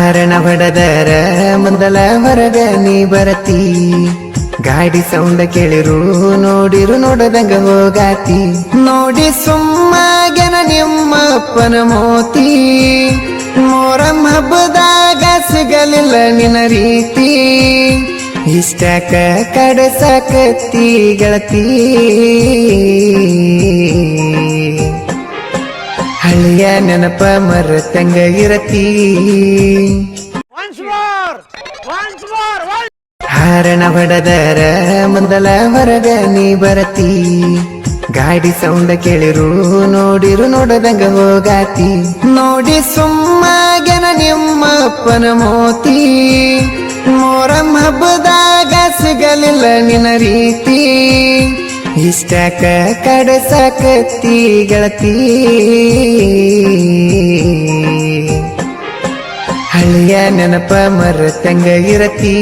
ಹಾರಣ ಹೊಡೆದರ ಮೊದಲ ಹೊರಗ ನೀ ಬರತಿ ಗಾಡಿ ಸೌಂಡ ಕೇಳಿರು ನೋಡಿರು ನೋಡದಂಗ ಹೋಗಾತಿ ನೋಡಿ ಸುಮ್ಮಗೆನ ನಿಮ್ಮ ಅಪ್ಪನ ಮೋತಿ ಮೊರಂ ಹಬ್ಬದಾಗ ಸಿಗಲಿಲ್ಲ ನಿನ್ನ ರೀತಿ ಇಷ್ಟಕ ಕಡಸಕತ್ತಿ ಗೆಳತಿ ಹಳ್ಳಿಯ ನೆನಪ ಮರತಂಗ ಇರತಿ ಹಾರಣ ಹೊಡೆದರ ಮೊದಲ ಹೊರಗ ನೀ ಬರತಿ ಗಾಡಿ ಸೌಂಡ ಕೇಳಿರು ನೋಡಿರು ನೋಡದಂಗ ಹೋಗಾತಿ ನೋಡಿ ಸುಮ್ಮಗೆನ ನಿಮ್ಮ ಅಪ್ಪನ ಮೋತಿ ಮೊರಂ ಹಬ್ಬದಾಗ ಸಿಗಲಿಲ್ಲ ನಿನ್ನ ರೀತಿ ಇಷ್ಟಕ ಕಡಸಕತ್ತಿ ಗೆಳತಿ ಹಳ್ಳಿಯ ನೆನಪ ಮರತಂಗ ಇರತಿ